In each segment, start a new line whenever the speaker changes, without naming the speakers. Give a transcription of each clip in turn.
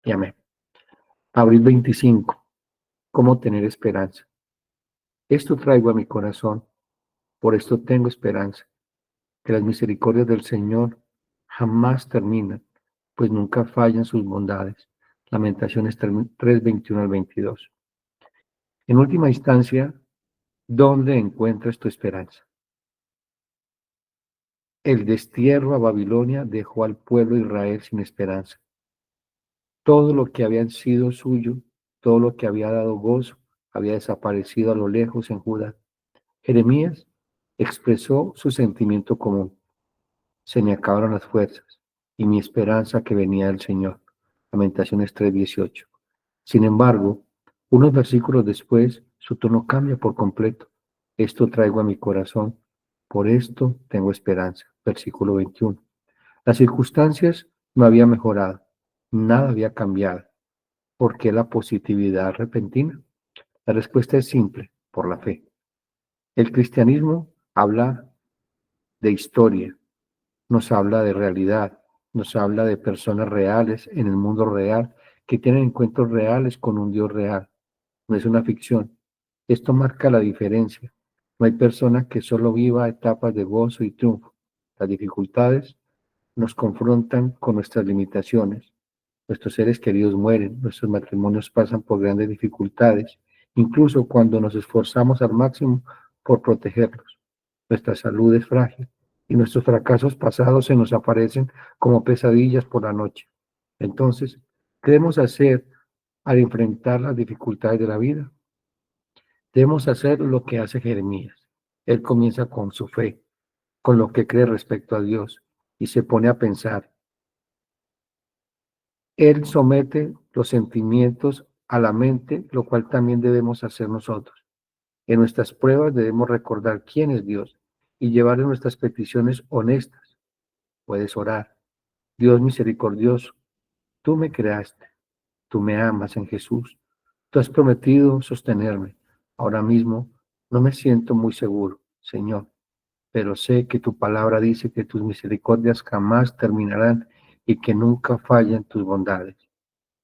y amén. Abril 25. ¿Cómo tener esperanza? Esto traigo a mi corazón, por esto tengo esperanza, que las misericordias del Señor jamás terminan, pues nunca fallan sus bondades. Lamentaciones 3, 21 al 22. En última instancia, ¿dónde encuentras tu esperanza? El destierro a Babilonia dejó al pueblo de Israel sin esperanza. Todo lo que había sido suyo, todo lo que había dado gozo, había desaparecido a lo lejos en Judá. Jeremías expresó su sentimiento común. Se me acabaron las fuerzas y mi esperanza que venía del Señor. Lamentaciones 3:18. Sin embargo, unos versículos después, su tono cambia por completo. Esto traigo a mi corazón, por esto tengo esperanza. Versículo 21. Las circunstancias no habían mejorado, nada había cambiado. ¿Por qué la positividad repentina? La respuesta es simple, por la fe. El cristianismo habla de historia, nos habla de realidad, nos habla de personas reales en el mundo real que tienen encuentros reales con un Dios real. No es una ficción. Esto marca la diferencia. No hay persona que solo viva etapas de gozo y triunfo. Las dificultades nos confrontan con nuestras limitaciones. Nuestros seres queridos mueren, nuestros matrimonios pasan por grandes dificultades, incluso cuando nos esforzamos al máximo por protegerlos. Nuestra salud es frágil y nuestros fracasos pasados se nos aparecen como pesadillas por la noche. Entonces, ¿qué debemos hacer al enfrentar las dificultades de la vida? Debemos hacer lo que hace Jeremías. Él comienza con su fe, con lo que cree respecto a Dios y se pone a pensar. Él somete los sentimientos a la mente, lo cual también debemos hacer nosotros. En nuestras pruebas debemos recordar quién es Dios y llevarle nuestras peticiones honestas. Puedes orar. Dios misericordioso, tú me creaste, tú me amas en Jesús. Tú has prometido sostenerme. Ahora mismo no me siento muy seguro, Señor, pero sé que tu palabra dice que tus misericordias jamás terminarán y que nunca fallan tus bondades.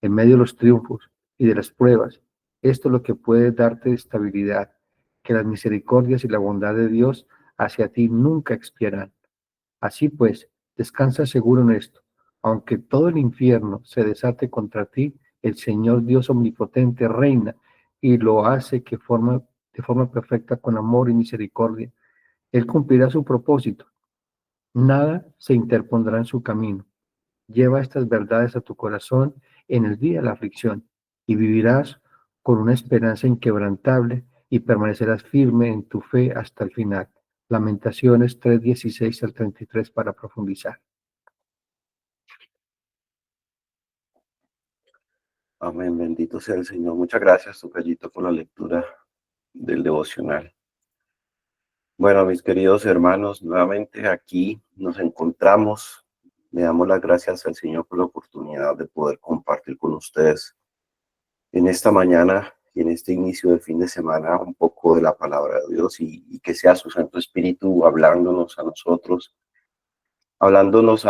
En medio de los triunfos y de las pruebas, esto es lo que puede darte estabilidad, que las misericordias y la bondad de Dios hacia ti nunca expirarán. Así pues, descansa seguro en esto. Aunque todo el infierno se desate contra ti, el Señor Dios omnipotente reina y lo hace de forma perfecta con amor y misericordia. Él cumplirá su propósito. Nada se interpondrá en su camino. Lleva estas verdades a tu corazón en el día de la aflicción y vivirás con una esperanza inquebrantable y permanecerás firme en tu fe hasta el final. Lamentaciones 3:16 al 33 para profundizar.
Amén, bendito sea el Señor. Muchas gracias, Tocayito, por la lectura del devocional. Bueno, mis queridos hermanos, nuevamente aquí nos encontramos. Le damos las gracias al Señor por la oportunidad de poder compartir con ustedes en esta mañana y en este inicio del fin de semana un poco de la palabra de Dios y que sea su Santo Espíritu hablándonos a nosotros, hablándonos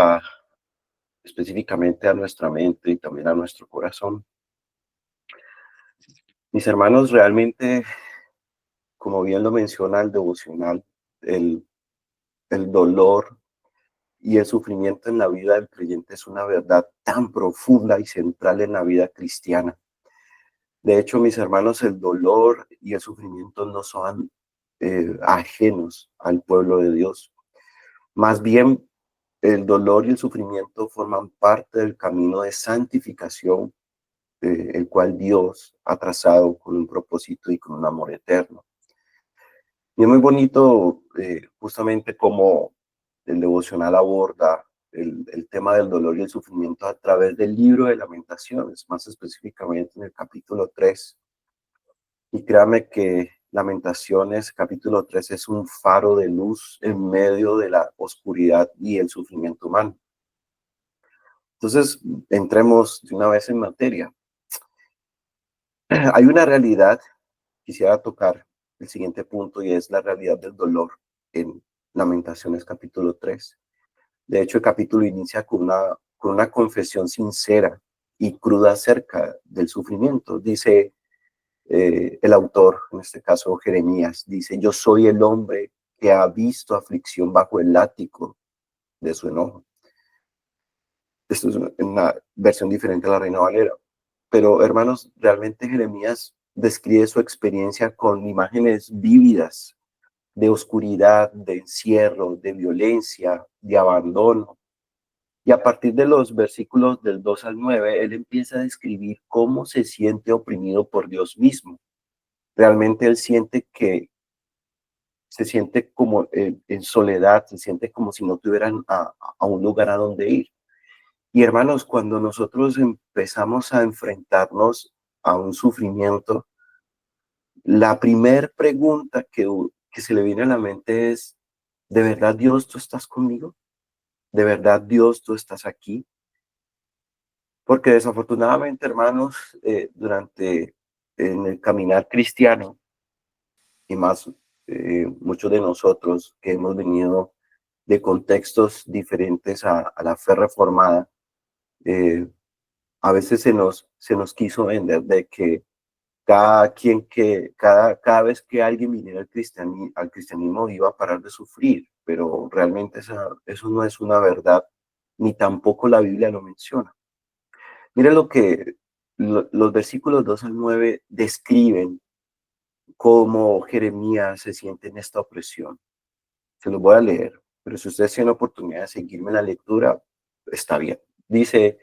específicamente a nuestra mente y también a nuestro corazón. Mis hermanos, realmente, como bien lo menciona el devocional, el, el dolor y el sufrimiento en la vida del creyente es una verdad tan profunda y central en la vida cristiana. De hecho, mis hermanos, el dolor y el sufrimiento no son ajenos al pueblo de Dios. Más bien, el dolor y el sufrimiento forman parte del camino de santificación, el cual Dios ha trazado con un propósito y con un amor eterno. Y es muy bonito justamente como el devocional aborda el tema del dolor y el sufrimiento a través del libro de Lamentaciones, más específicamente en el capítulo 3. Y créame que Lamentaciones, capítulo 3, es un faro de luz en medio de la oscuridad y el sufrimiento humano. Entonces, entremos de una vez en materia. Hay una realidad, quisiera tocar el siguiente punto, y es la realidad del dolor en Lamentaciones, capítulo 3. De hecho, el capítulo inicia con una confesión sincera y cruda acerca del sufrimiento. Dice el autor, en este caso Jeremías, dice: yo soy el hombre que ha visto aflicción bajo el látigo de su enojo. Esto es una versión diferente a la Reina Valera. Pero, hermanos, realmente Jeremías describe su experiencia con imágenes vívidas de oscuridad, de encierro, de violencia, de abandono. Y a partir de los versículos del 2 al 9, él empieza a describir cómo se siente oprimido por Dios mismo. Realmente él siente que se siente como en soledad, se siente como si no tuvieran a un lugar a donde ir. Y hermanos, cuando nosotros empezamos a enfrentarnos a un sufrimiento, la primer pregunta que se le viene a la mente es: ¿de verdad, Dios, tú estás conmigo? ¿De verdad, Dios, tú estás aquí? Porque desafortunadamente, hermanos, durante en el caminar cristiano, y más muchos de nosotros que hemos venido de contextos diferentes a la fe reformada, eh, a veces se nos quiso vender de que cada vez que alguien viniera al cristianismo iba a parar de sufrir, pero realmente eso no es una verdad, ni tampoco la Biblia lo menciona. Mira lo que los versículos 2 al 9 describen cómo Jeremías se siente en esta opresión. Se los voy a leer, pero si ustedes tienen la oportunidad de seguirme en la lectura, está bien. Dice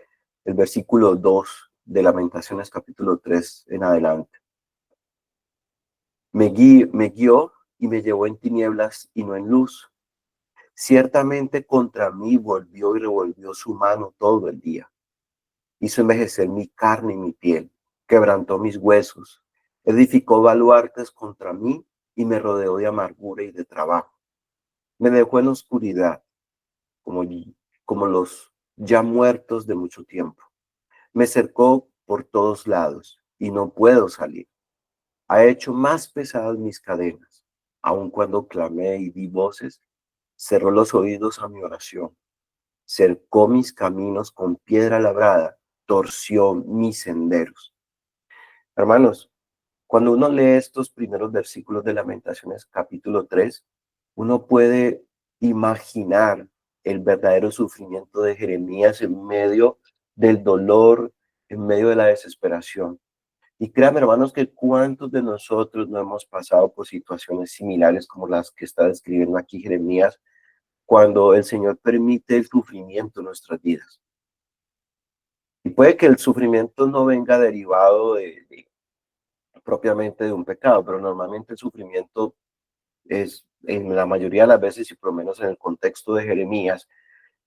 el versículo 2 de Lamentaciones capítulo 3 en adelante: me guió y me llevó en tinieblas y no en luz. Ciertamente contra mí volvió y revolvió su mano todo el día. Hizo envejecer mi carne y mi piel, quebrantó mis huesos, edificó baluartes contra mí y me rodeó de amargura y de trabajo. Me dejó en oscuridad, como, como los ya muertos de mucho tiempo. Me cercó por todos lados y no puedo salir. Ha hecho más pesadas mis cadenas. Aun cuando clamé y di voces, cerró los oídos a mi oración. Cercó mis caminos con piedra labrada, torció mis senderos. Hermanos, cuando uno lee estos primeros versículos de Lamentaciones capítulo 3, uno puede imaginar el verdadero sufrimiento de Jeremías en medio del dolor, en medio de la desesperación. Y créanme, hermanos, que cuántos de nosotros no hemos pasado por situaciones similares como las que está describiendo aquí Jeremías, cuando el Señor permite el sufrimiento en nuestras vidas. Y puede que el sufrimiento no venga derivado propiamente de un pecado, pero normalmente el sufrimiento es, en la mayoría de las veces, y por lo menos en el contexto de Jeremías,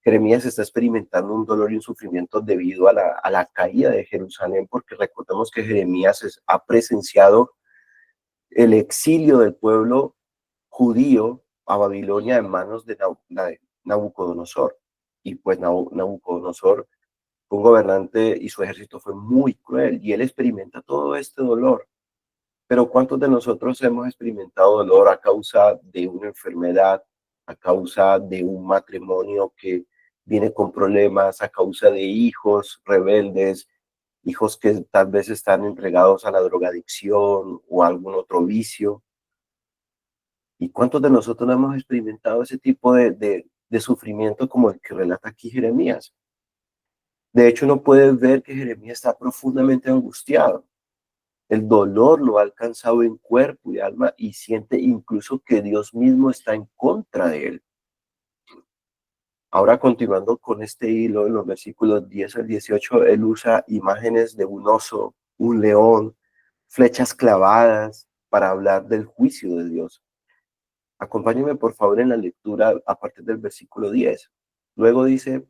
Jeremías está experimentando un dolor y un sufrimiento debido a la caída de Jerusalén, porque recordemos que Jeremías ha presenciado el exilio del pueblo judío a Babilonia en manos de Nabucodonosor. Y pues Nabucodonosor fue un gobernante y su ejército fue muy cruel y él experimenta todo este dolor. Pero ¿cuántos de nosotros hemos experimentado dolor a causa de una enfermedad, a causa de un matrimonio que viene con problemas, a causa de hijos rebeldes, hijos que tal vez están entregados a la drogadicción o a algún otro vicio? ¿Y cuántos de nosotros no hemos experimentado ese tipo de sufrimiento como el que relata aquí Jeremías? De hecho, uno puede ver que Jeremías está profundamente angustiado. El dolor lo ha alcanzado en cuerpo y alma y siente incluso que Dios mismo está en contra de él. Ahora, continuando con este hilo, en los versículos 10 al 18, él usa imágenes de un oso, un león, flechas clavadas para hablar del juicio de Dios. Acompáñenme por favor en la lectura a partir del versículo 10. Luego dice: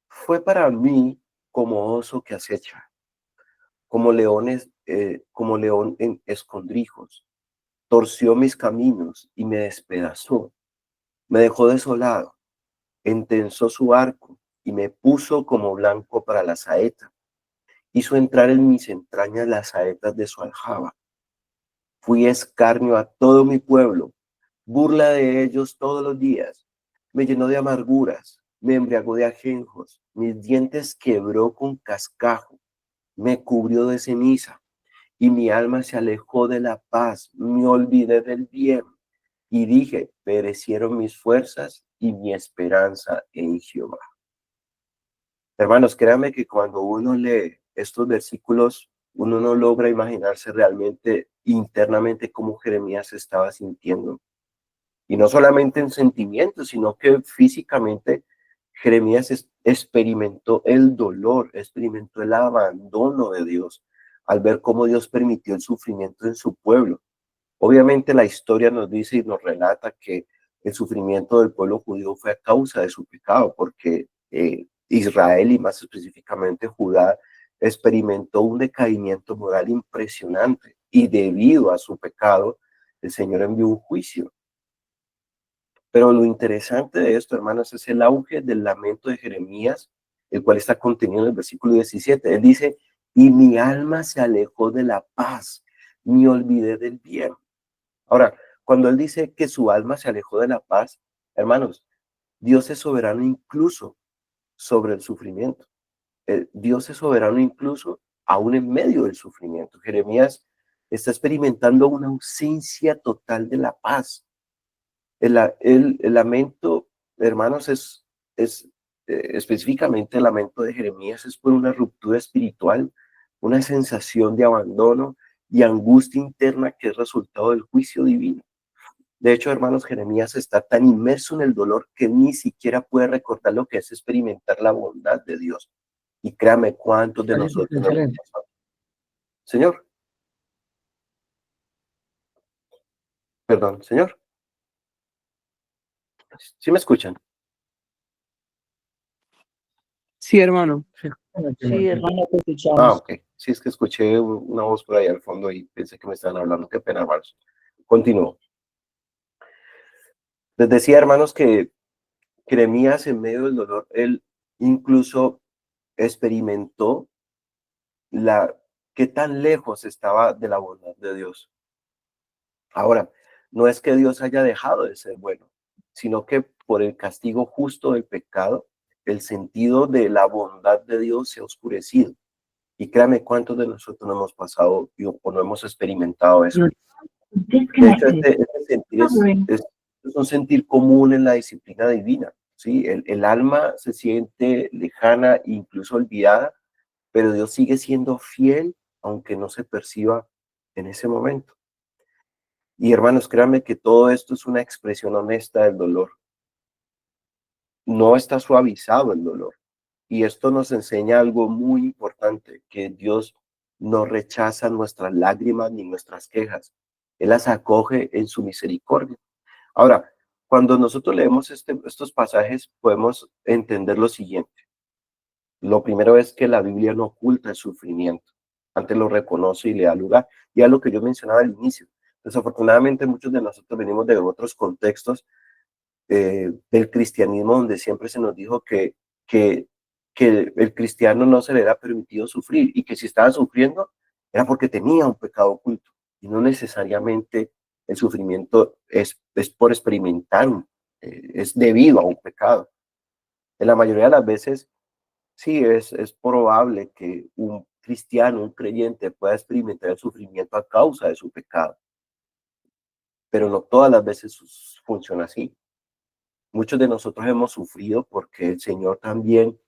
fue para mí como oso que acecha, como león en escondrijos. Torció mis caminos y me despedazó. Me dejó desolado, entensó su arco y me puso como blanco para la saeta. Hizo entrar en mis entrañas las saetas de su aljaba. Fui escarnio a todo mi pueblo, burla de ellos todos los días. Me llenó de amarguras, me embriagó de ajenjos, mis dientes quebró con cascajo. me cubrió de ceniza y mi alma se alejó de la paz, me olvidé del bien y dije, perecieron mis fuerzas y mi esperanza en Jehová. Hermanos, créanme que cuando uno lee estos versículos, uno no logra imaginarse realmente internamente cómo Jeremías se estaba sintiendo. Y no solamente en sentimientos, sino que físicamente Jeremías experimentó el dolor, experimentó el abandono de Dios al ver cómo Dios permitió el sufrimiento en su pueblo. Obviamente la historia nos dice y nos relata que el sufrimiento del pueblo judío fue a causa de su pecado, porque Israel y más específicamente Judá experimentó un decaimiento moral impresionante y debido a su pecado el Señor envió un juicio. Pero lo interesante de esto, hermanos, es el auge del lamento de Jeremías, el cual está contenido en el versículo 17. Él dice, y mi alma se alejó de la paz, me olvidé del bien. Ahora, cuando él dice que su alma se alejó de la paz, hermanos, Dios es soberano incluso sobre el sufrimiento. Dios es soberano incluso aún en medio del sufrimiento. Jeremías está experimentando una ausencia total de la paz. El lamento, hermanos, es específicamente el lamento de Jeremías es por una ruptura espiritual, una sensación de abandono y angustia interna que es resultado del juicio divino. De hecho, hermanos, Jeremías está tan inmerso en el dolor que ni siquiera puede recordar lo que es experimentar la bondad de Dios. Y créame cuántos de nosotros no hemos
Excelente.
pasado. Señor, perdón, señor, ¿sí me escuchan?
Sí, hermano.
Sí,
Sí, hermano, te
Ah,
escuchamos.
ok. Sí, es que escuché una voz por ahí al fondo y pensé que me estaban hablando. Qué pena, hermanos. Continúo. Les decía, hermanos, que Jeremías en medio del dolor, él incluso experimentó qué tan lejos estaba de la bondad de Dios. Ahora, no es que Dios haya dejado de ser bueno, sino que por el castigo justo del pecado, el sentido de la bondad de Dios se ha oscurecido. Y créame cuántos de nosotros no hemos pasado o no hemos experimentado eso. De hecho, este sentir es un sentir común en la disciplina divina. ¿Sí? El alma se siente lejana e incluso olvidada, pero Dios sigue siendo fiel, aunque no se perciba en ese momento. Y hermanos, créanme que todo esto es una expresión honesta del dolor. No está suavizado el dolor. Y esto nos enseña algo muy importante, que Dios no rechaza nuestras lágrimas ni nuestras quejas. Él las acoge en su misericordia. Ahora, cuando nosotros leemos estos pasajes, podemos entender lo siguiente. Lo primero es que la Biblia no oculta el sufrimiento, antes lo reconoce y le da lugar. Y a lo que yo mencionaba al inicio. Desafortunadamente, muchos de nosotros venimos de otros contextos del cristianismo donde siempre se nos dijo que, que el cristiano no se le era permitido sufrir y que si estaba sufriendo era porque tenía un pecado oculto y no necesariamente el sufrimiento es por experimentar, es debido a un pecado. En la mayoría de las veces, sí, es probable que un cristiano, un creyente pueda experimentar el sufrimiento a causa de su pecado, pero no todas las veces funciona así. Muchos de nosotros hemos sufrido porque el Señor también,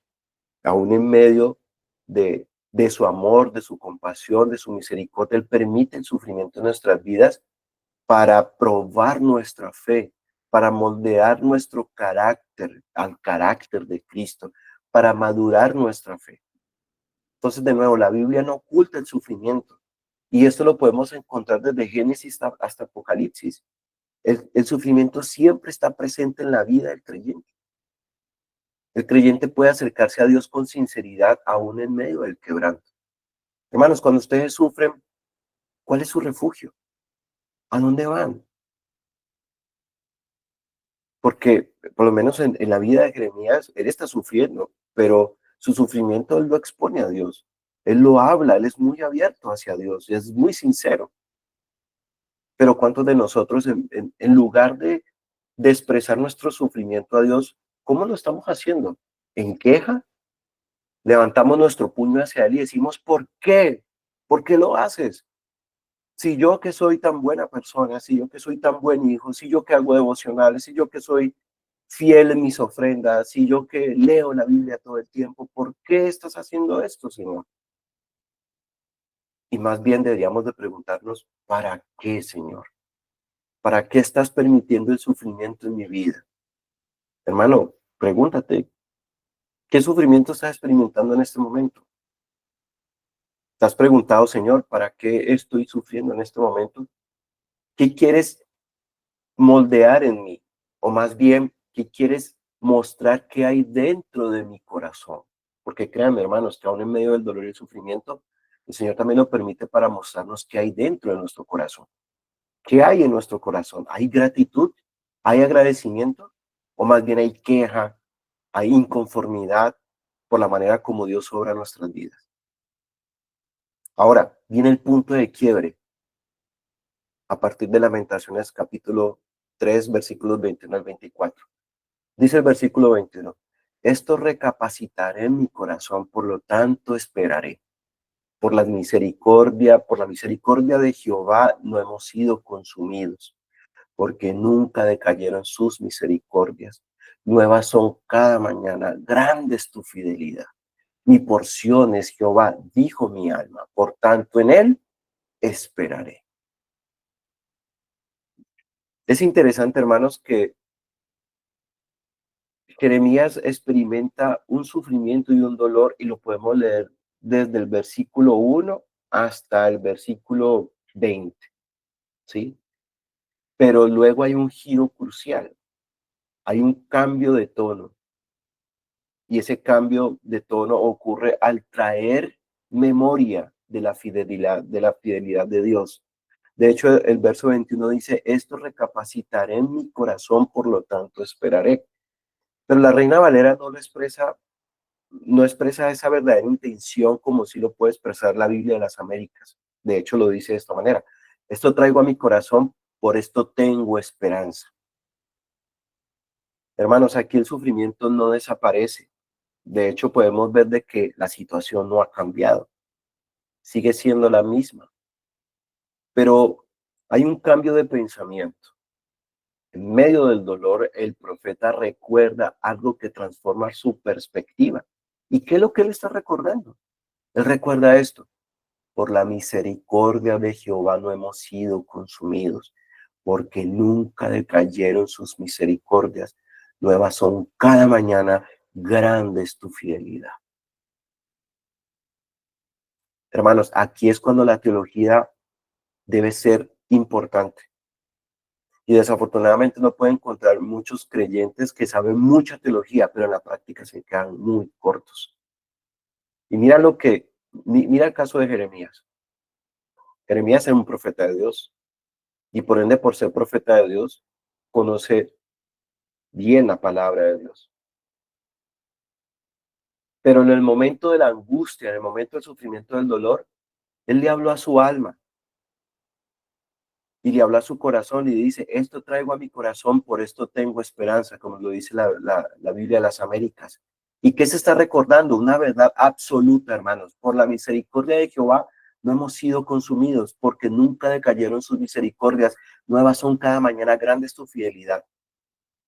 aún en medio de su amor, de su compasión, de su misericordia, Él permite el sufrimiento en nuestras vidas para probar nuestra fe, para moldear nuestro carácter al carácter de Cristo, para madurar nuestra fe. Entonces, de nuevo, la Biblia no oculta el sufrimiento. Y esto lo podemos encontrar desde Génesis hasta Apocalipsis. El sufrimiento siempre está presente en la vida del creyente. El creyente puede acercarse a Dios con sinceridad aún en medio del quebranto. Hermanos, cuando ustedes sufren, ¿cuál es su refugio? ¿A dónde van? Porque por lo menos en la vida de Jeremías, él está sufriendo, pero su sufrimiento él lo expone a Dios. Él lo habla, él es muy abierto hacia Dios, y es muy sincero. Pero ¿cuántos de nosotros en lugar de expresar nuestro sufrimiento a Dios, cómo lo estamos haciendo? ¿En queja? levantamos nuestro puño hacia Él y decimos, ¿por qué? ¿Por qué lo haces? Si yo que soy tan buena persona, si yo que soy tan buen hijo, si yo que hago devocionales, si yo que soy fiel en mis ofrendas, si yo que leo la Biblia todo el tiempo, ¿por qué estás haciendo esto, Señor? Y más bien deberíamos de preguntarnos, ¿para qué, Señor? ¿Para qué estás permitiendo el sufrimiento en mi vida? Hermano, pregúntate, ¿qué sufrimiento estás experimentando en este momento? ¿Te has preguntado, Señor, para qué estoy sufriendo en este momento? ¿Qué quieres moldear en mí? O más bien, ¿qué quieres mostrar que hay dentro de mi corazón? Porque créanme, hermanos, que aún en medio del dolor y el sufrimiento, el Señor también lo permite para mostrarnos qué hay dentro de nuestro corazón. ¿Qué hay en nuestro corazón? ¿Hay gratitud? ¿Hay agradecimiento? ¿O más bien hay queja? ¿Hay inconformidad por la manera como Dios obra en nuestras vidas? Ahora, viene el punto de quiebre a partir de Lamentaciones capítulo 3, versículos 21 al 24. Dice el versículo 21, esto recapacitaré en mi corazón, por lo tanto esperaré. Por la misericordia de Jehová no hemos sido consumidos, porque nunca decayeron sus misericordias. Nuevas son cada mañana, grande es tu fidelidad. Mi porción es Jehová, dijo mi alma, por tanto en él esperaré. Es interesante, hermanos, que Jeremías experimenta un sufrimiento y un dolor y lo podemos leer desde el versículo 1 hasta el versículo 20, ¿sí? Pero luego hay un giro crucial, hay un cambio de tono y ese cambio de tono ocurre al traer memoria de la fidelidad de Dios. De hecho, el verso 21 dice, esto recapacitaré en mi corazón, por lo tanto esperaré. Pero la Reina Valera no expresa esa verdadera intención como si lo puede expresar la Biblia de las Américas. De hecho, lo dice de esta manera. Esto traigo a mi corazón, por esto tengo esperanza. Hermanos, aquí el sufrimiento no desaparece. De hecho, podemos ver de que la situación no ha cambiado. Sigue siendo la misma. Pero hay un cambio de pensamiento. En medio del dolor, el profeta recuerda algo que transforma su perspectiva. ¿Y qué es lo que él está recordando? Él recuerda esto. Por la misericordia de Jehová no hemos sido consumidos, porque nunca decayeron sus misericordias. Nuevas son cada mañana, grande es tu fidelidad. Hermanos, aquí es cuando la teología debe ser importante. Y desafortunadamente no puede encontrar muchos creyentes que saben mucha teología, pero en la práctica se quedan muy cortos. Y mira el caso de Jeremías. Jeremías era un profeta de Dios. Y por ende, por ser profeta de Dios, conoce bien la palabra de Dios. Pero en el momento de la angustia, en el momento del sufrimiento, del dolor, él le habló a su alma y le habló a su corazón y dice, esto traigo a mi corazón, por esto tengo esperanza, como lo dice la Biblia de las Américas. ¿Y qué se está recordando? Una verdad absoluta, hermanos. Por la misericordia de Jehová no hemos sido consumidos, porque nunca decayeron sus misericordias. Nuevas son cada mañana, grande es tu fidelidad.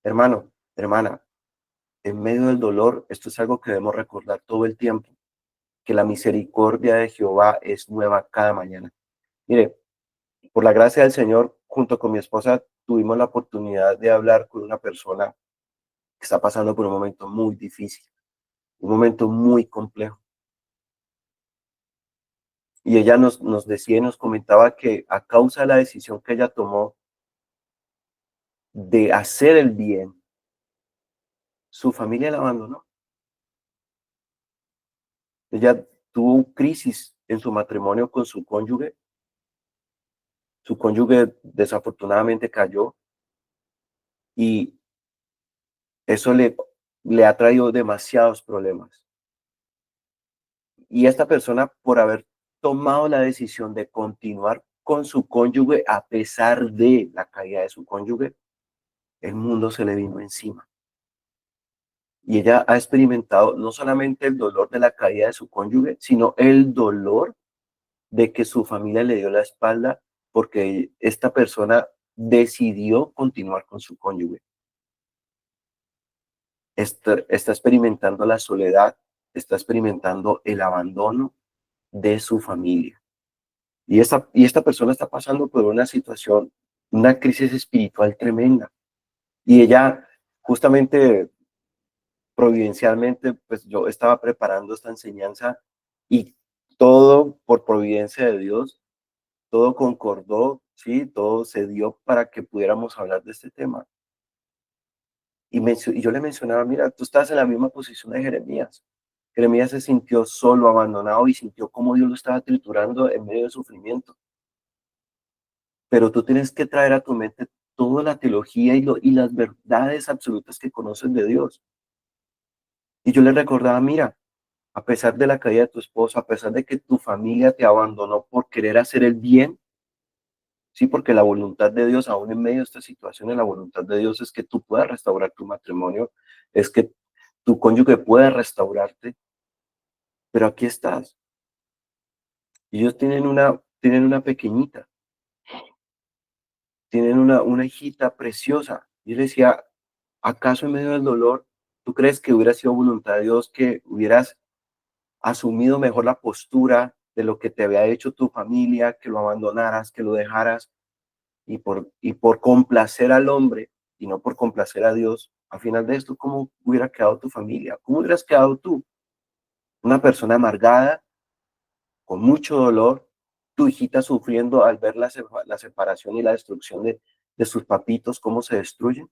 Hermano, hermana, en medio del dolor, esto es algo que debemos recordar todo el tiempo, que la misericordia de Jehová es nueva cada mañana. Mire, por la gracia del Señor, junto con mi esposa, tuvimos la oportunidad de hablar con una persona que está pasando por un momento muy difícil, un momento muy complejo. Y ella nos decía y nos comentaba que a causa de la decisión que ella tomó de hacer el bien, su familia la abandonó. Ella tuvo crisis en su matrimonio con su cónyuge desafortunadamente cayó y eso le ha traído demasiados problemas. Y esta persona, por haber tomado la decisión de continuar con su cónyuge a pesar de la caída de su cónyuge, el mundo se le vino encima. Y ella ha experimentado no solamente el dolor de la caída de su cónyuge, sino el dolor de que su familia le dio la espalda porque esta persona decidió continuar con su cónyuge. Está experimentando la soledad, está experimentando el abandono de su familia. Y esta persona está pasando por una situación, una crisis espiritual tremenda. Y ella, justamente, providencialmente, pues yo estaba preparando esta enseñanza y todo por providencia de Dios, todo concordó, ¿sí? Todo se dio para que pudiéramos hablar de este tema. Y yo le mencionaba, mira, tú estás en la misma posición de Jeremías. Jeremías se sintió solo, abandonado y sintió cómo Dios lo estaba triturando en medio de sufrimiento. Pero tú tienes que traer a tu mente toda la teología y las verdades absolutas que conoces de Dios. Y yo le recordaba, mira, a pesar de la caída de tu esposo, a pesar de que tu familia te abandonó por querer hacer el bien, sí, porque la voluntad de Dios, aún en medio de esta situación, la voluntad de Dios es que tú puedas restaurar tu matrimonio, es que tu cónyuge pueda restaurarte, pero aquí estás. Y ellos tienen una pequeñita, tienen una hijita preciosa. Y yo le decía, ¿acaso en medio del dolor, tú crees que hubiera sido voluntad de Dios que hubieras asumido mejor la postura de lo que te había hecho tu familia, que lo abandonaras, que lo dejaras, y por complacer al hombre y no por complacer a Dios? Al final de esto, ¿cómo hubiera quedado tu familia? ¿Cómo hubieras quedado tú? Una persona amargada, con mucho dolor, tu hijita sufriendo al ver la separación y la destrucción de sus papitos, cómo se destruyen.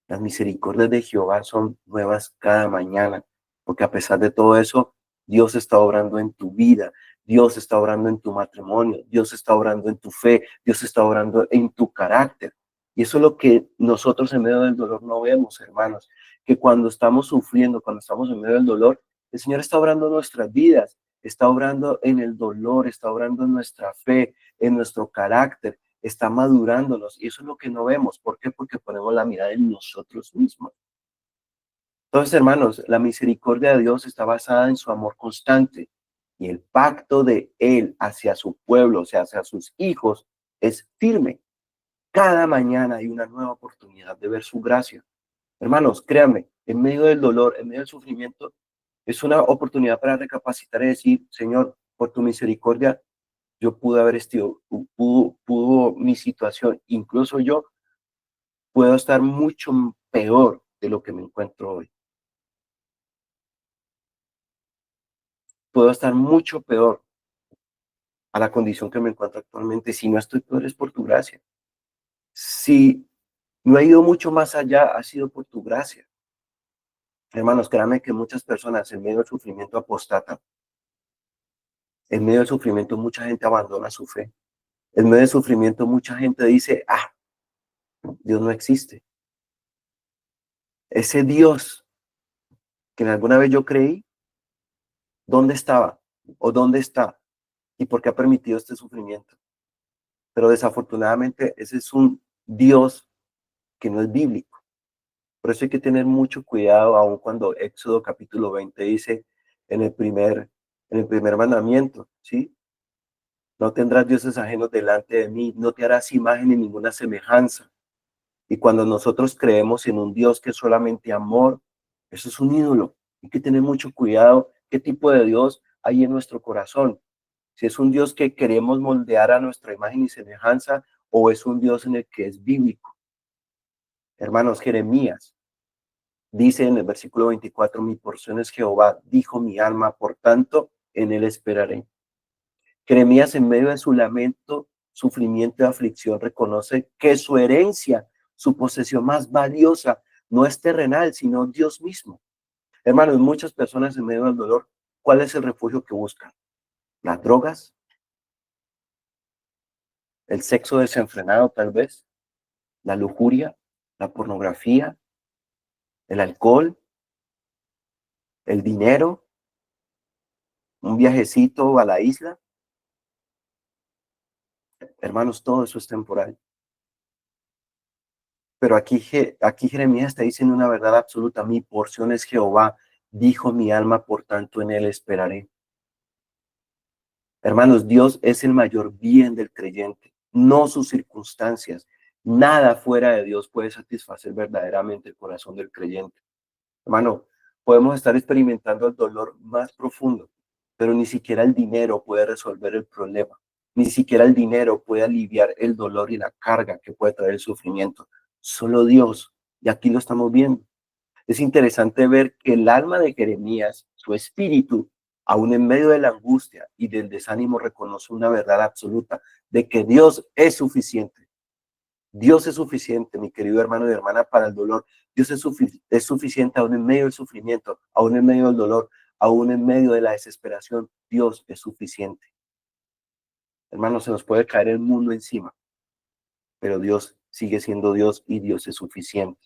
Las misericordias de Jehová son nuevas cada mañana, porque a pesar de todo eso, Dios está obrando en tu vida, Dios está obrando en tu matrimonio, Dios está obrando en tu fe, Dios está obrando en tu carácter. Y eso es lo que nosotros en medio del dolor no vemos, hermanos, que cuando estamos sufriendo, cuando estamos en medio del dolor, el Señor está obrando en nuestras vidas, está obrando en el dolor, está obrando en nuestra fe, en nuestro carácter, está madurándonos, y eso es lo que no vemos. ¿Por qué? Porque ponemos la mirada en nosotros mismos. Entonces, hermanos, la misericordia de Dios está basada en su amor constante, y el pacto de Él hacia su pueblo, o sea, hacia sus hijos, es firme. Cada mañana hay una nueva oportunidad de ver su gracia. Hermanos, créanme, en medio del dolor, en medio del sufrimiento, es una oportunidad para recapacitar y decir, Señor, por tu misericordia, yo pude haber estado, pudo mi situación, incluso yo puedo estar mucho peor de lo que me encuentro hoy. Puedo estar mucho peor a la condición que me encuentro actualmente. Si no estoy peor es por tu gracia. Si no he ido mucho más allá, ha sido por tu gracia. Hermanos, créanme que muchas personas en medio del sufrimiento apostatan. En medio del sufrimiento mucha gente abandona su fe. En medio del sufrimiento mucha gente dice, Dios no existe. Ese Dios que en alguna vez yo creí, ¿dónde estaba? ¿O dónde está? ¿Y por qué ha permitido este sufrimiento? Pero desafortunadamente ese es un Dios que no es bíblico. Por eso hay que tener mucho cuidado, aun cuando Éxodo capítulo 20 dice en el primer mandamiento, ¿sí? No tendrás dioses ajenos delante de mí, no te harás imagen ni ninguna semejanza. Y cuando nosotros creemos en un Dios que es solamente amor, eso es un ídolo. Hay que tener mucho cuidado qué tipo de Dios hay en nuestro corazón. Si es un Dios que queremos moldear a nuestra imagen y semejanza, o es un Dios en el que es bíblico. Hermanos, Jeremías dice en el versículo 24, mi porción es Jehová, dijo mi alma, por tanto, en él esperaré. Jeremías, en medio de su lamento, sufrimiento y aflicción, reconoce que su herencia, su posesión más valiosa, no es terrenal, sino Dios mismo. Hermanos, muchas personas en medio del dolor, ¿cuál es el refugio que buscan? Las drogas, el sexo desenfrenado tal vez, la lujuria, la pornografía, el alcohol, el dinero, un viajecito a la isla. Hermanos, todo eso es temporal. Pero aquí Jeremías está diciendo una verdad absoluta. Mi porción es Jehová, dijo mi alma, por tanto en él esperaré. Hermanos, Dios es el mayor bien del creyente, no sus circunstancias. Nada fuera de Dios puede satisfacer verdaderamente el corazón del creyente. Hermano, podemos estar experimentando el dolor más profundo, pero ni siquiera el dinero puede resolver el problema. Ni siquiera el dinero puede aliviar el dolor y la carga que puede traer el sufrimiento. Solo Dios. Y aquí lo estamos viendo. Es interesante ver que el alma de Jeremías, su espíritu, aún en medio de la angustia y del desánimo, reconoce una verdad absoluta de que Dios es suficiente. Dios es suficiente, mi querido hermano y hermana, para el dolor. Dios es suficiente aún en medio del sufrimiento, aún en medio del dolor, aún en medio de la desesperación. Dios es suficiente. Hermano, se nos puede caer el mundo encima, pero Dios sigue siendo Dios y Dios es suficiente.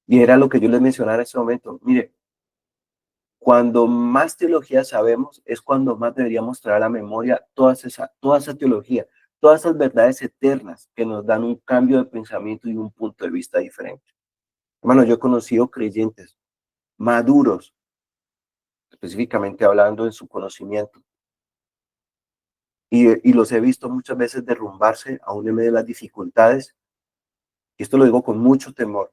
Y era lo que yo les mencionaba en este momento. Mire, cuando más teología sabemos, es cuando más deberíamos traer a la memoria toda esa teología, todas esas verdades eternas que nos dan un cambio de pensamiento y un punto de vista diferente. Hermano, yo he conocido creyentes maduros, específicamente hablando en su conocimiento, y los he visto muchas veces derrumbarse aún en medio de las dificultades. Y esto lo digo con mucho temor,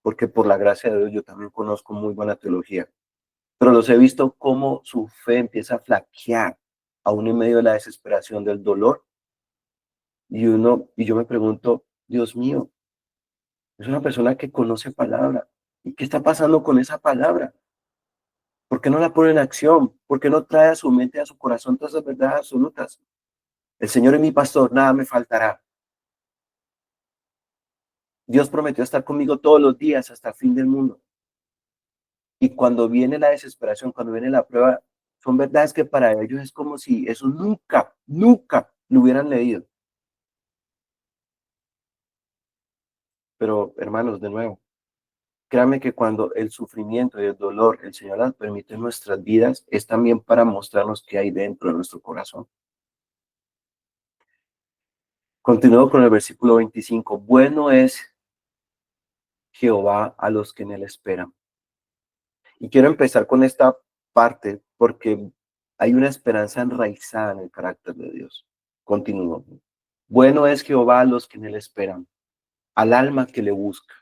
porque por la gracia de Dios yo también conozco muy buena teología. Pero los he visto cómo su fe empieza a flaquear, aún en medio de la desesperación del dolor. Y yo me pregunto, Dios mío, es una persona que conoce palabra. ¿Y qué está pasando con esa palabra? ¿Por qué no la pone en acción? ¿Por qué no trae a su mente, a su corazón todas esas verdades absolutas? El Señor es mi pastor, nada me faltará. Dios prometió estar conmigo todos los días hasta el fin del mundo. Y cuando viene la desesperación, cuando viene la prueba, son verdades que para ellos es como si eso nunca, nunca lo hubieran leído. Pero, hermanos, de nuevo, créanme que cuando el sufrimiento y el dolor el Señor las permite en nuestras vidas, es también para mostrarnos qué hay dentro de nuestro corazón. Continúo con el versículo 25. Bueno es Jehová a los que en él esperan. Y quiero empezar con esta parte porque hay una esperanza enraizada en el carácter de Dios. Continúo. Bueno es Jehová a los que en él esperan, al alma que le busca.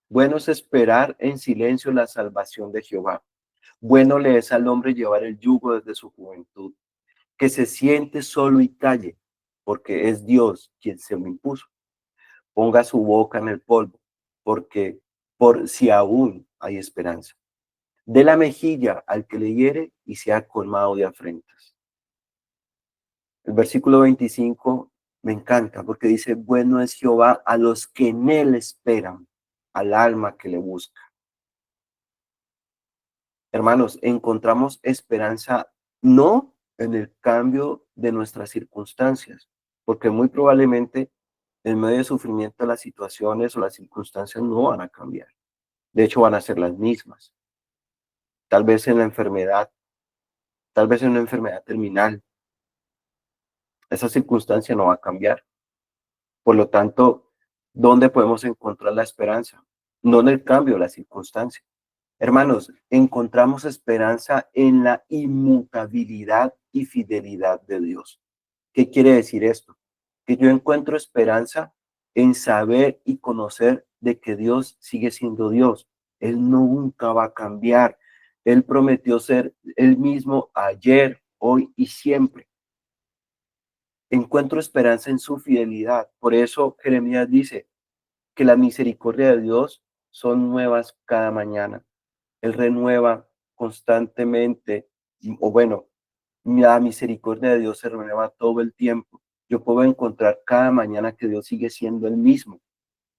Bueno es esperar en silencio la salvación de Jehová. Bueno le es al hombre llevar el yugo desde su juventud, que se siente solo y calle, porque es Dios quien se lo impuso. Ponga su boca en el polvo, porque por si aún hay esperanza. Dé la mejilla al que le hiere y sea colmado de afrentas. El versículo 25 me encanta porque dice, bueno es Jehová a los que en él esperan, al alma que le busca. Hermanos, encontramos esperanza no en el cambio de nuestras circunstancias, porque muy probablemente en medio de sufrimiento las situaciones o las circunstancias no van a cambiar. De hecho, van a ser las mismas. Tal vez en la enfermedad, tal vez en una enfermedad terminal, esa circunstancia no va a cambiar. Por lo tanto, ¿dónde podemos encontrar la esperanza? No en el cambio de la circunstancia. Hermanos, encontramos esperanza en la inmutabilidad y fidelidad de Dios. ¿Qué quiere decir esto? Que yo encuentro esperanza en saber y conocer de que Dios sigue siendo Dios. Él nunca va a cambiar. Él prometió ser el mismo ayer, hoy y siempre. Encuentro esperanza en su fidelidad. Por eso Jeremías dice que la misericordia de Dios son nuevas cada mañana. Él renueva constantemente, o bueno, la misericordia de Dios se renueva todo el tiempo. Yo puedo encontrar cada mañana que Dios sigue siendo el mismo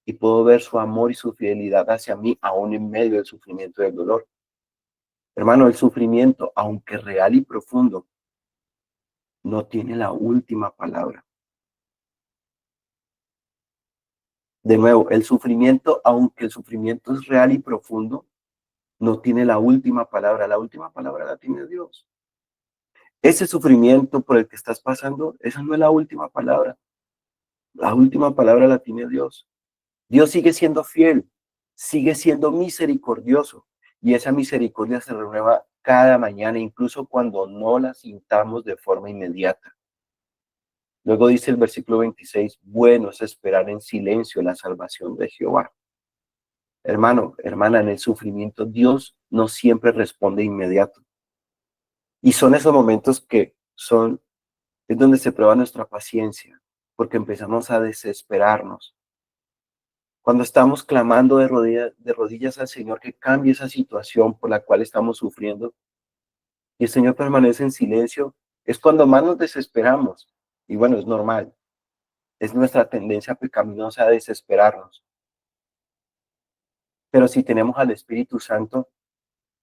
y puedo ver su amor y su fidelidad hacia mí aún en medio del sufrimiento y del dolor. Hermano, el sufrimiento, aunque real y profundo, no tiene la última palabra. De nuevo, el sufrimiento, aunque el sufrimiento es real y profundo, no tiene la última palabra. La última palabra la tiene Dios. Ese sufrimiento por el que estás pasando, esa no es la última palabra. La última palabra la tiene Dios. Dios sigue siendo fiel, sigue siendo misericordioso, y esa misericordia se renueva cada mañana, incluso cuando no la sintamos de forma inmediata. Luego dice el versículo 26, bueno es esperar en silencio la salvación de Jehová. Hermano, hermana, en el sufrimiento Dios no siempre responde inmediato. Y son esos momentos es donde se prueba nuestra paciencia, porque empezamos a desesperarnos. Cuando estamos clamando de rodillas al Señor que cambie esa situación por la cual estamos sufriendo, y el Señor permanece en silencio, es cuando más nos desesperamos. Y bueno, es normal. Es nuestra tendencia pecaminosa a desesperarnos. Pero si tenemos al Espíritu Santo,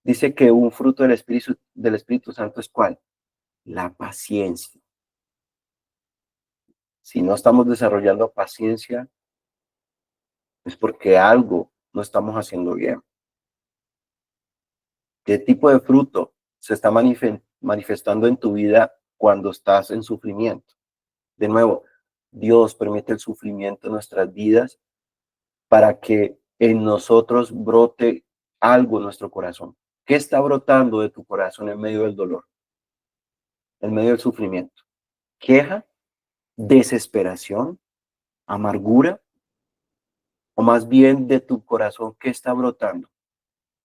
dice que un fruto del Espíritu Santo es ¿cuál? La paciencia. Si no estamos desarrollando paciencia, es porque algo no estamos haciendo bien. ¿Qué tipo de fruto se está manifestando en tu vida cuando estás en sufrimiento? De nuevo, Dios permite el sufrimiento en nuestras vidas para que en nosotros brote algo en nuestro corazón. ¿Qué está brotando de tu corazón en medio del dolor, en medio del sufrimiento? ¿Queja? ¿Desesperación? ¿Amargura? ¿O más bien de tu corazón qué está brotando?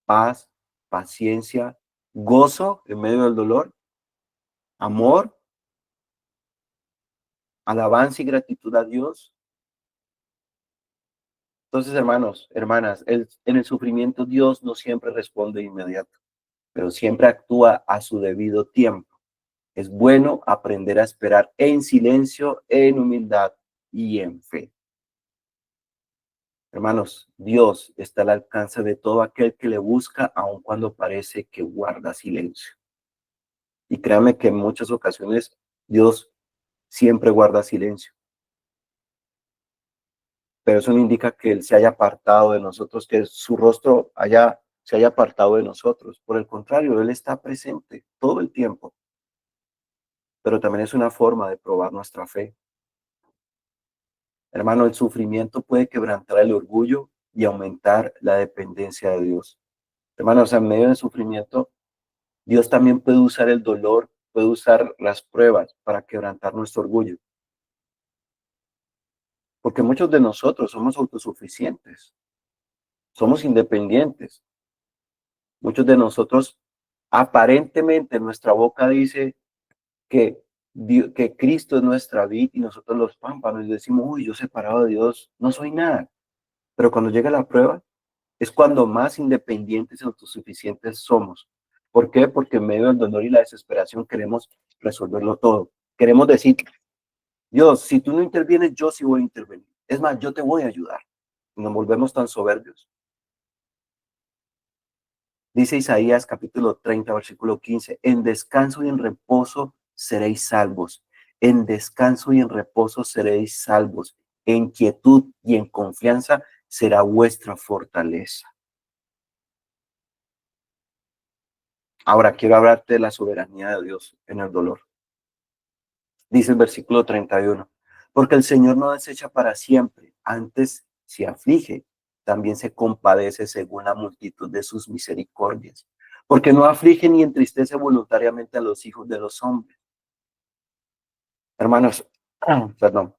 ¿Paz? ¿Paciencia? ¿Gozo en medio del dolor? ¿Amor? ¿Alabanza y gratitud a Dios? Entonces, hermanos, hermanas, en el sufrimiento Dios no siempre responde de inmediato, pero siempre actúa a su debido tiempo. Es bueno aprender a esperar en silencio, en humildad y en fe. Hermanos, Dios está al alcance de todo aquel que le busca, aun cuando parece que guarda silencio. Y créame que en muchas ocasiones Dios siempre guarda silencio. Pero eso no indica que Él se haya apartado de nosotros, que su rostro se haya apartado de nosotros. Por el contrario, Él está presente todo el tiempo. Pero también es una forma de probar nuestra fe. Hermano, el sufrimiento puede quebrantar el orgullo y aumentar la dependencia de Dios. Hermanos, en medio del sufrimiento, Dios también puede usar el dolor, puede usar las pruebas para quebrantar nuestro orgullo. Porque muchos de nosotros somos autosuficientes, somos independientes. Muchos de nosotros, aparentemente, nuestra boca dice que Cristo es nuestra vid y nosotros los pámpanos y decimos, uy, yo separado de Dios no soy nada. Pero cuando llega la prueba, es cuando más independientes y autosuficientes somos. ¿Por qué? Porque en medio del dolor y la desesperación queremos resolverlo todo. Queremos decir, Dios, si tú no intervienes, yo sí voy a intervenir. Es más, yo te voy a ayudar. Y nos volvemos tan soberbios. Dice Isaías capítulo 30, versículo 15, en descanso y en reposo seréis salvos. En descanso y en reposo seréis salvos. En quietud y en confianza será vuestra fortaleza. Ahora quiero hablarte de la soberanía de Dios en el dolor. Dice el versículo 31, porque el Señor no desecha para siempre, antes se aflige, también se compadece según la multitud de sus misericordias, porque no aflige ni entristece voluntariamente a los hijos de los hombres. Hermanos, perdón,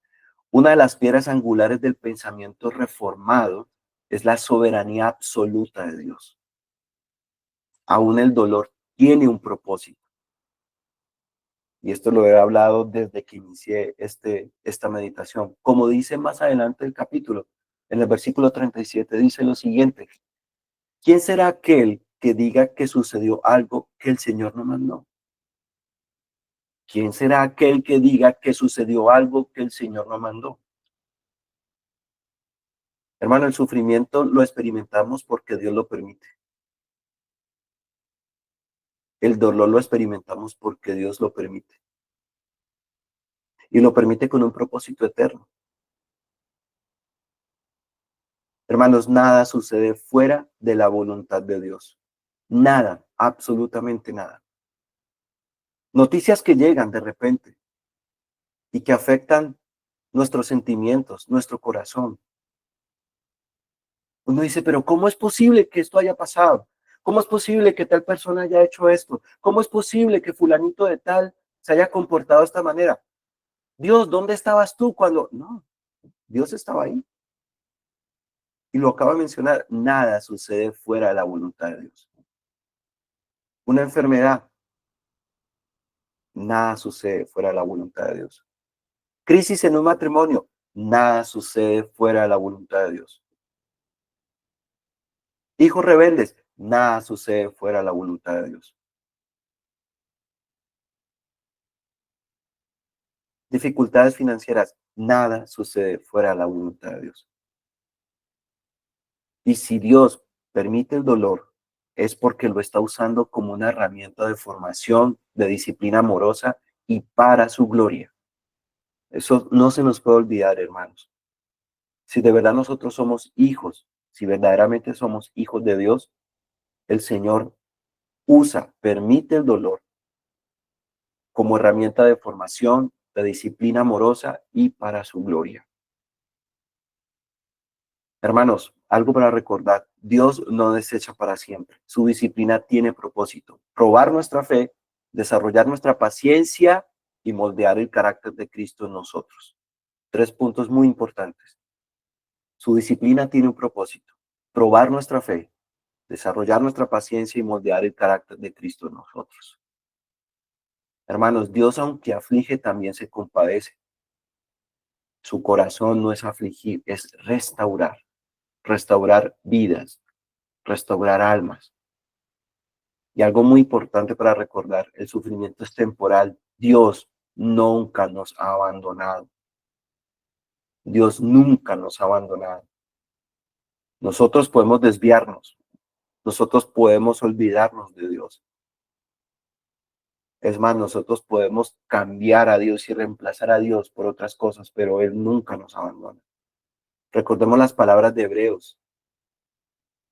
una de las piedras angulares del pensamiento reformado es la soberanía absoluta de Dios. Aún el dolor tiene un propósito. Y esto lo he hablado desde que inicié esta meditación. Como dice más adelante el capítulo, en el versículo 37 dice lo siguiente, ¿quién será aquel que diga que sucedió algo que el Señor no mandó? ¿Quién será aquel que diga que sucedió algo que el Señor no mandó? Hermano, el sufrimiento lo experimentamos porque Dios lo permite. El dolor lo experimentamos porque Dios lo permite. Y lo permite con un propósito eterno. Hermanos, nada sucede fuera de la voluntad de Dios. Nada, absolutamente nada. Noticias que llegan de repente y que afectan nuestros sentimientos, nuestro corazón. Uno dice, pero ¿cómo es posible que esto haya pasado? ¿Cómo es posible que tal persona haya hecho esto? ¿Cómo es posible que fulanito de tal se haya comportado de esta manera? Dios, ¿dónde estabas tú cuando? No, Dios estaba ahí. Y lo acabo de mencionar, nada sucede fuera de la voluntad de Dios. Una enfermedad, nada sucede fuera de la voluntad de Dios. Crisis en un matrimonio, nada sucede fuera de la voluntad de Dios. Hijos rebeldes, nada sucede fuera de la voluntad de Dios. Dificultades financieras, nada sucede fuera de la voluntad de Dios. Y si Dios permite el dolor, es porque lo está usando como una herramienta de formación, de disciplina amorosa y para su gloria. Eso no se nos puede olvidar, hermanos. Si de verdad nosotros somos hijos, si verdaderamente somos hijos de Dios, el Señor permite el dolor como herramienta de formación, de disciplina amorosa y para su gloria. Hermanos, algo para recordar, Dios no desecha para siempre. Su disciplina tiene propósito, probar nuestra fe, desarrollar nuestra paciencia y moldear el carácter de Cristo en nosotros. 3 puntos muy importantes. Su disciplina tiene un propósito, probar nuestra fe, desarrollar nuestra paciencia y moldear el carácter de Cristo en nosotros. Hermanos, Dios, aunque aflige, también se compadece. Su corazón no es afligir, es restaurar vidas, restaurar almas. Y algo muy importante para recordar, el sufrimiento es temporal. Dios nunca nos ha abandonado. Dios nunca nos ha abandonado. Nosotros podemos desviarnos, nosotros podemos olvidarnos de Dios. Es más, nosotros podemos cambiar a Dios y reemplazar a Dios por otras cosas, pero Él nunca nos abandona. Recordemos las palabras de Hebreos.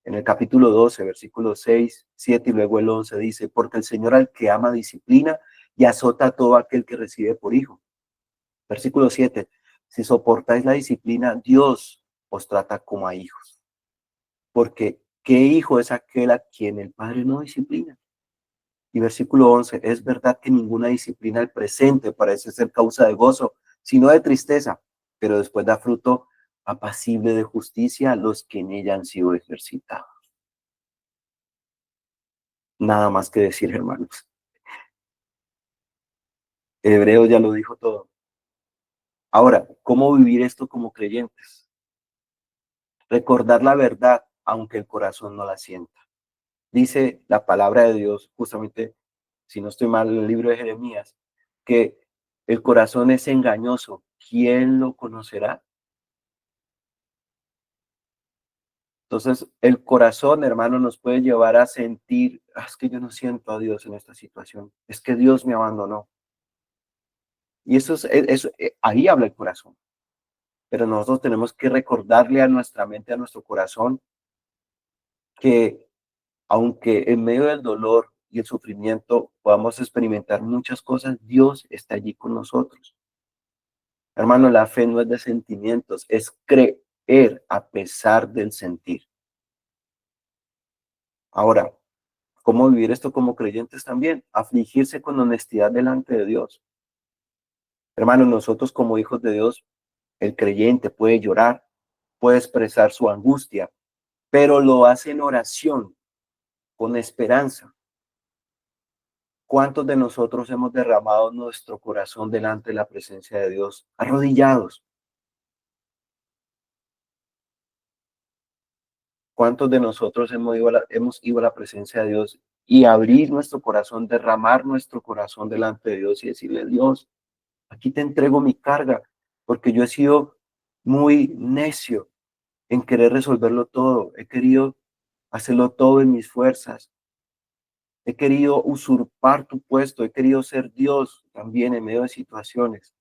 En el capítulo 12, versículos 6, 7 y luego el 11 dice, porque el Señor al que ama disciplina y azota a todo aquel que recibe por hijo. Versículo 7, si soportáis la disciplina, Dios os trata como a hijos. Porque ¿qué hijo es aquel a quien el Padre no disciplina? Y versículo 11, es verdad que ninguna disciplina al presente parece ser causa de gozo, sino de tristeza, pero después da fruto apacible de justicia a los que en ella han sido ejercitados. Nada más que decir, hermanos. Hebreos ya lo dijo todo. Ahora, ¿cómo vivir esto como creyentes? Recordar la verdad, aunque el corazón no la sienta. Dice la palabra de Dios, justamente, si no estoy mal, en el libro de Jeremías, que el corazón es engañoso. ¿Quién lo conocerá? Entonces, el corazón, hermano, nos puede llevar a sentir, es que yo no siento a Dios en esta situación, es que Dios me abandonó. Y ahí habla el corazón. Pero nosotros tenemos que recordarle a nuestra mente, a nuestro corazón, que aunque en medio del dolor y el sufrimiento podamos experimentar muchas cosas, Dios está allí con nosotros. Hermano, la fe no es de sentimientos, es creer a pesar del sentir. Ahora, ¿cómo vivir esto como creyentes también? Afligirse con honestidad delante de Dios. Hermano, nosotros como hijos de Dios, el creyente puede llorar, puede expresar su angustia, pero lo hace en oración, con esperanza. ¿Cuántos de nosotros hemos derramado nuestro corazón delante de la presencia de Dios, arrodillados? ¿Cuántos de nosotros hemos ido a la presencia de Dios y abrir nuestro corazón, derramar nuestro corazón delante de Dios y decirle, Dios, aquí te entrego mi carga, porque yo he sido muy necio en querer resolverlo todo, he querido hacerlo todo en mis fuerzas, he querido usurpar tu puesto, he querido ser Dios también en medio de situaciones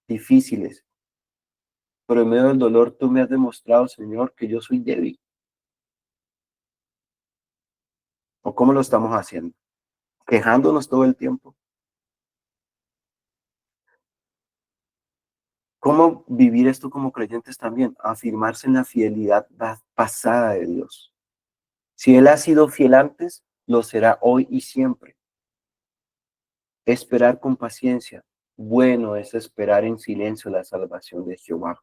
difíciles, pero en medio del dolor tú me has demostrado, Señor, que yo soy débil. ¿O cómo lo estamos haciendo? ¿Quejándonos todo el tiempo? ¿Cómo vivir esto como creyentes también? Afirmarse en la fidelidad pasada de Dios. Si Él ha sido fiel antes, lo será hoy y siempre. Esperar con paciencia. Bueno es esperar en silencio la salvación de Jehová.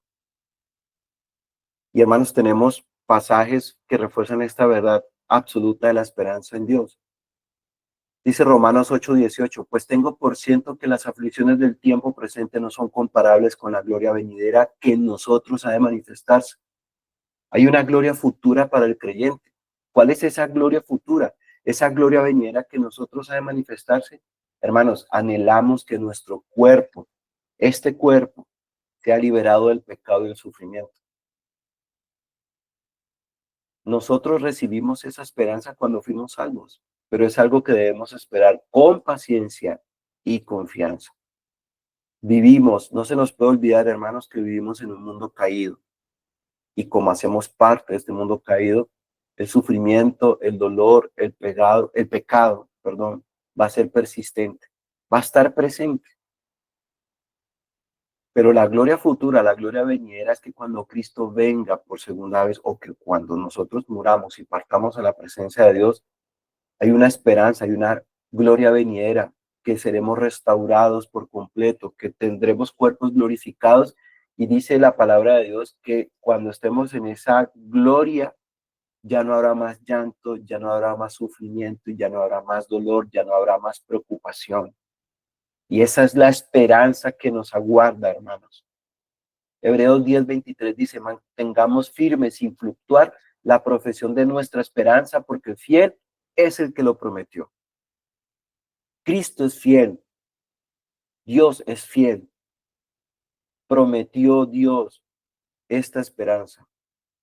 Y hermanos, tenemos pasajes que refuerzan esta verdad absoluta de la esperanza en Dios. Dice Romanos 8:18, pues tengo por cierto que las aflicciones del tiempo presente no son comparables con la gloria venidera que en nosotros ha de manifestarse. Hay una gloria futura para el creyente. ¿Cuál es esa gloria futura? Esa gloria venidera que nosotros ha de manifestarse. Hermanos, anhelamos que nuestro cuerpo, este cuerpo, sea liberado del pecado y del sufrimiento. Nosotros recibimos esa esperanza cuando fuimos salvos, pero es algo que debemos esperar con paciencia y confianza. Vivimos, no se nos puede olvidar, hermanos, que vivimos en un mundo caído. Y como hacemos parte de este mundo caído, el sufrimiento, el dolor, el pecado, va a ser persistente, va a estar presente. Pero la gloria futura, la gloria venidera es que cuando Cristo venga por segunda vez o que cuando nosotros muramos y partamos a la presencia de Dios, hay una esperanza, hay una gloria venidera, que seremos restaurados por completo, que tendremos cuerpos glorificados. Y dice la palabra de Dios que cuando estemos en esa gloria, ya no habrá más llanto, ya no habrá más sufrimiento, ya no habrá más dolor, ya no habrá más preocupación. Y esa es la esperanza que nos aguarda, hermanos. Hebreos 10:23 dice, mantengamos firmes sin fluctuar la profesión de nuestra esperanza, porque fiel es el que lo prometió. Cristo es fiel. Dios es fiel. Prometió Dios esta esperanza.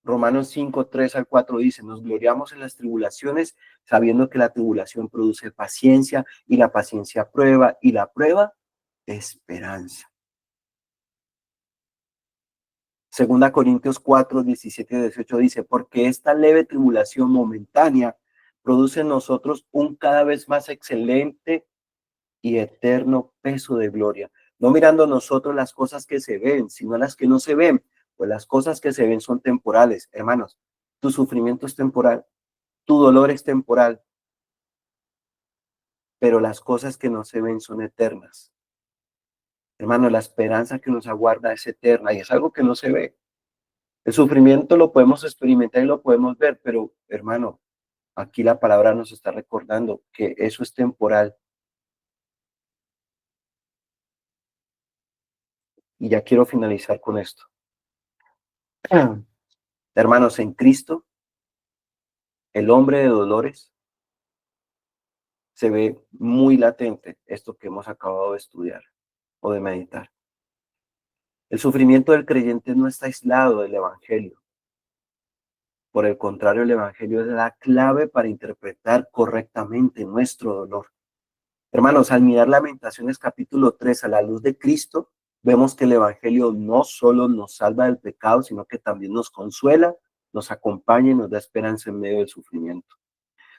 Romanos 5:3-4 dice, nos gloriamos en las tribulaciones, sabiendo que la tribulación produce paciencia, y la paciencia prueba, y la prueba, esperanza. 2 Corintios 4:17-18 dice, porque esta leve tribulación momentánea produce en nosotros un cada vez más excelente y eterno peso de gloria, no mirando nosotros las cosas que se ven, sino las que no se ven, pues las cosas que se ven son temporales. Hermanos, tu sufrimiento es temporal, tu dolor es temporal, pero las cosas que no se ven son eternas. Hermanos, la esperanza que nos aguarda es eterna y es algo que no se ve. El sufrimiento lo podemos experimentar y lo podemos ver, pero hermano, aquí la palabra nos está recordando que eso es temporal. Y ya quiero finalizar con esto. Hermanos, en Cristo, el hombre de dolores, se ve muy latente esto que hemos acabado de estudiar o de meditar. El sufrimiento del creyente no está aislado del Evangelio. Por el contrario, el Evangelio es la clave para interpretar correctamente nuestro dolor. Hermanos, al mirar Lamentaciones capítulo 3 a la luz de Cristo, vemos que el Evangelio no solo nos salva del pecado, sino que también nos consuela, nos acompaña y nos da esperanza en medio del sufrimiento.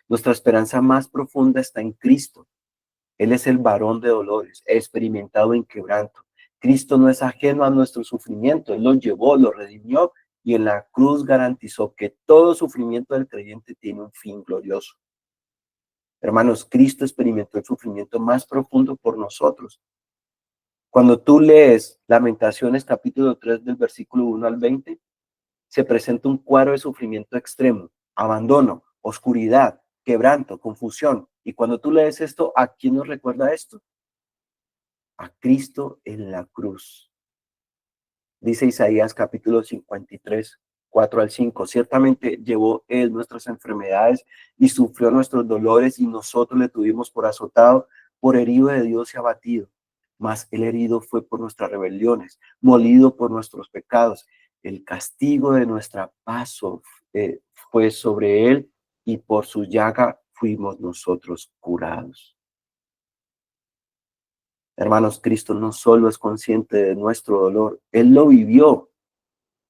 Nuestra esperanza más profunda está en Cristo. Él es el varón de dolores, experimentado en quebranto. Cristo no es ajeno a nuestro sufrimiento, Él lo llevó, lo redimió y en la cruz garantizó que todo sufrimiento del creyente tiene un fin glorioso. Hermanos, Cristo experimentó el sufrimiento más profundo por nosotros. Cuando tú lees Lamentaciones capítulo 3 del versículo 1-20, se presenta un cuadro de sufrimiento extremo, abandono, oscuridad, quebranto, confusión. Y cuando tú lees esto, ¿a quién nos recuerda esto? A Cristo en la cruz. Dice Isaías capítulo 53, 4-5, ciertamente llevó Él nuestras enfermedades y sufrió nuestros dolores y nosotros le tuvimos por azotado, por herido de Dios y abatido. Mas el herido fue por nuestras rebeliones, molido por nuestros pecados. El castigo de nuestra paz fue sobre Él y por su llaga fuimos nosotros curados. Hermanos, Cristo no solo es consciente de nuestro dolor, Él lo vivió.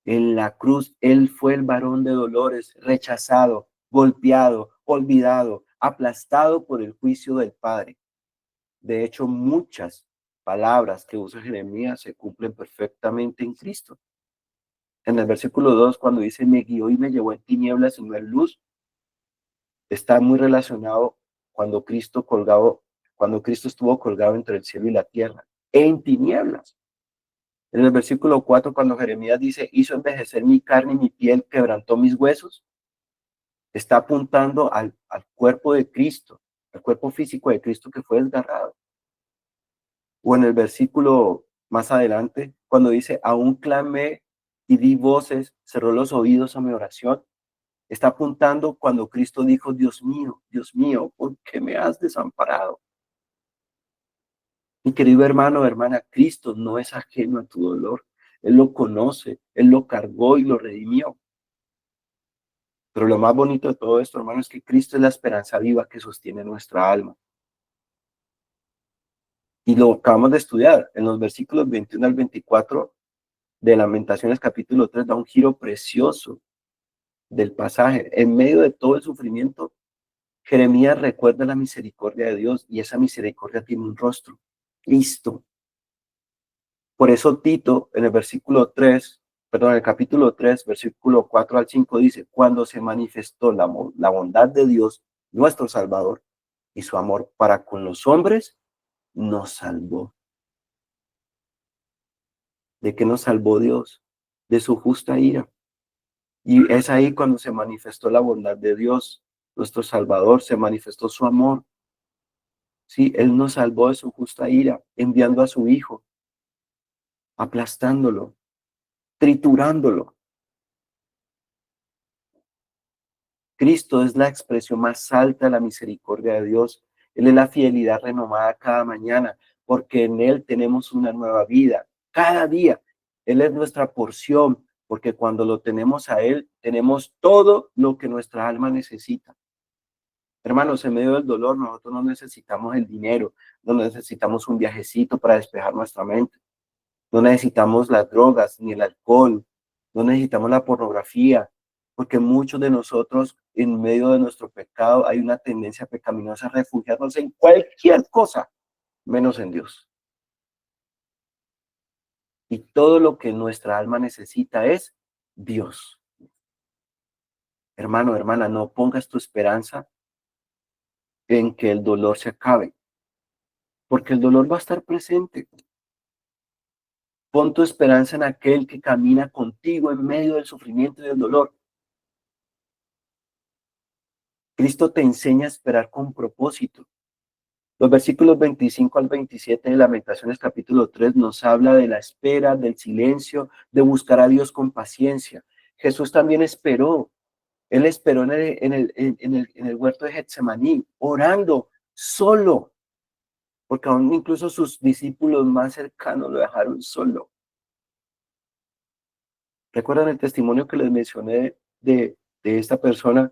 En la cruz, Él fue el varón de dolores, rechazado, golpeado, olvidado, aplastado por el juicio del Padre. De hecho, muchas palabras que usa Jeremías se cumplen perfectamente en Cristo. En el versículo 2, cuando dice, me guió y me llevó en tinieblas y no en luz, está muy relacionado cuando Cristo estuvo colgado entre el cielo y la tierra, en tinieblas. En el versículo 4, cuando Jeremías dice, hizo envejecer mi carne y mi piel, quebrantó mis huesos, está apuntando al cuerpo de Cristo, al cuerpo físico de Cristo que fue desgarrado. O en el versículo más adelante, cuando dice, aún clamé y di voces, cerró los oídos a mi oración, está apuntando cuando Cristo dijo, Dios mío, ¿por qué me has desamparado? Mi querido hermano, hermana, Cristo no es ajeno a tu dolor. Él lo conoce, Él lo cargó y lo redimió. Pero lo más bonito de todo esto, hermano, es que Cristo es la esperanza viva que sostiene nuestra alma. Y lo acabamos de estudiar en los versículos 21 al 24 de Lamentaciones capítulo 3, da un giro precioso del pasaje. En medio de todo el sufrimiento, Jeremías recuerda la misericordia de Dios y esa misericordia tiene un rostro. Listo. Por eso Tito, en el capítulo 3, versículo 4 al 5 dice, cuando se manifestó la bondad de Dios, nuestro Salvador, y su amor para con los hombres, nos salvó. ¿De qué nos salvó Dios? De su justa ira. Y es ahí cuando se manifestó la bondad de Dios, nuestro Salvador, se manifestó su amor. Sí, Él nos salvó de su justa ira, enviando a su Hijo, aplastándolo, triturándolo. Cristo es la expresión más alta de la misericordia de Dios. Él es la fidelidad renovada cada mañana, porque en Él tenemos una nueva vida, cada día. Él es nuestra porción, porque cuando lo tenemos a Él, tenemos todo lo que nuestra alma necesita. Hermanos, en medio del dolor, nosotros no necesitamos el dinero, no necesitamos un viajecito para despejar nuestra mente, no necesitamos las drogas ni el alcohol, no necesitamos la pornografía, porque muchos de nosotros, en medio de nuestro pecado, hay una tendencia pecaminosa a refugiarnos en cualquier cosa, menos en Dios. Y todo lo que nuestra alma necesita es Dios. Hermano, hermana, no pongas tu esperanza en que el dolor se acabe, porque el dolor va a estar presente. Pon tu esperanza en aquel que camina contigo en medio del sufrimiento y del dolor. Cristo te enseña a esperar con propósito. Los versículos 25 al 27 de Lamentaciones capítulo 3 nos habla de la espera, del silencio, de buscar a Dios con paciencia. Jesús también esperó. Él esperó en el huerto de Getsemaní, orando solo, porque aún incluso sus discípulos más cercanos lo dejaron solo. ¿Recuerdan el testimonio que les mencioné de esta persona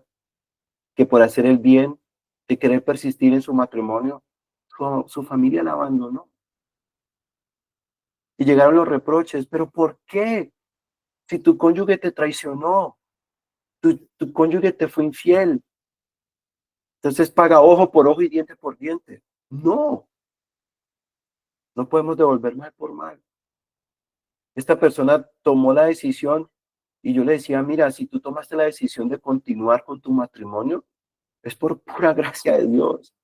que por hacer el bien, de querer persistir en su matrimonio, su familia la abandonó? Y llegaron los reproches, ¿pero por qué? Si tu cónyuge te traicionó, tu cónyuge te fue infiel, entonces paga ojo por ojo y diente por diente. No, no podemos devolver mal por mal. Esta persona tomó la decisión y yo le decía, mira, si tú tomaste la decisión de continuar con tu matrimonio, es por pura gracia de Dios.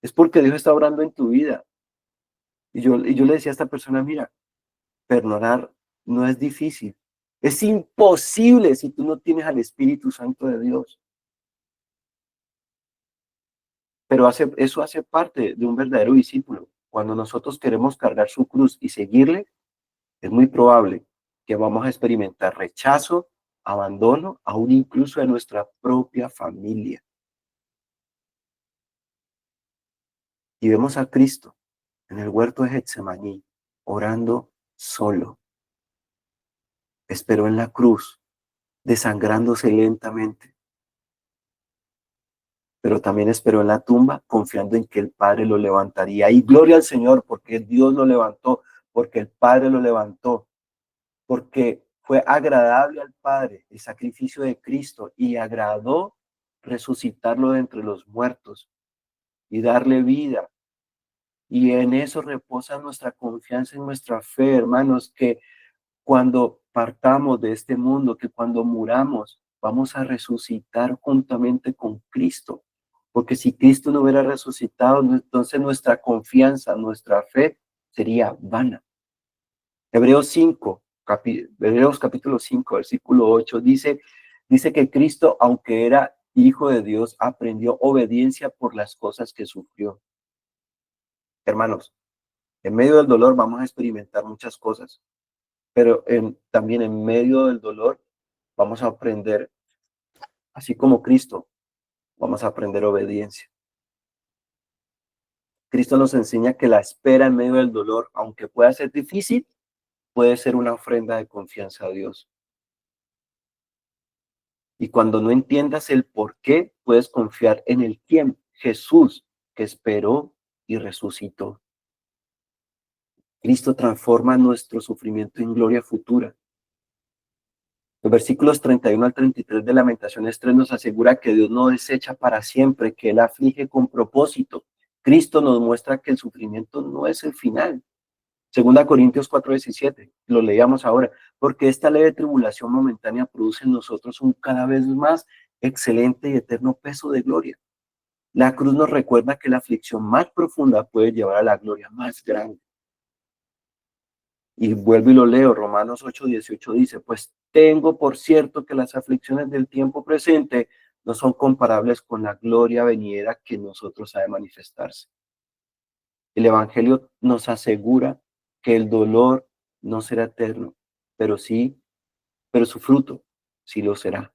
Es porque Dios está obrando en tu vida. Y yo le decía a esta persona, mira, perdonar no es difícil. Es imposible si tú no tienes al Espíritu Santo de Dios. Pero eso hace parte de un verdadero discípulo. Cuando nosotros queremos cargar su cruz y seguirle, es muy probable que vamos a experimentar rechazo, abandono, aún incluso de nuestra propia familia. Y vemos a Cristo en el huerto de Getsemaní, orando solo. Esperó en la cruz, desangrándose lentamente. Pero también esperó en la tumba, confiando en que el Padre lo levantaría. Y gloria al Señor, porque Dios lo levantó, porque el Padre lo levantó, porque fue agradable al Padre el sacrificio de Cristo y agradó resucitarlo de entre los muertos y darle vida Y en eso reposa nuestra confianza y nuestra fe, hermanos, que cuando partamos de este mundo, que cuando muramos, vamos a resucitar juntamente con Cristo. Porque si Cristo no hubiera resucitado, entonces nuestra confianza, nuestra fe sería vana. Hebreos capítulo 5, versículo 8 dice que Cristo, aunque era hijo de Dios, aprendió obediencia por las cosas que sufrió. Hermanos, en medio del dolor vamos a experimentar muchas cosas, pero también en medio del dolor vamos a aprender, así como Cristo, vamos a aprender obediencia. Cristo nos enseña que la espera en medio del dolor, aunque pueda ser difícil, puede ser una ofrenda de confianza a Dios. Y cuando no entiendas el por qué, puedes confiar en el quién, Jesús, que esperó y resucitó. Cristo transforma nuestro sufrimiento en gloria futura. Los versículos 31 al 33 de Lamentaciones 3 nos asegura que Dios no desecha para siempre, que Él aflige con propósito. Cristo nos muestra que el sufrimiento no es el final. 2 Corintios 4:17, lo leíamos ahora, porque esta leve tribulación momentánea produce en nosotros un cada vez más excelente y eterno peso de gloria. La cruz nos recuerda que la aflicción más profunda puede llevar a la gloria más grande. Y vuelvo y lo leo, Romanos 8:18 dice, pues tengo por cierto que las aflicciones del tiempo presente no son comparables con la gloria venidera que en nosotros ha de manifestarse. El Evangelio nos asegura que el dolor no será eterno, pero su fruto sí lo será.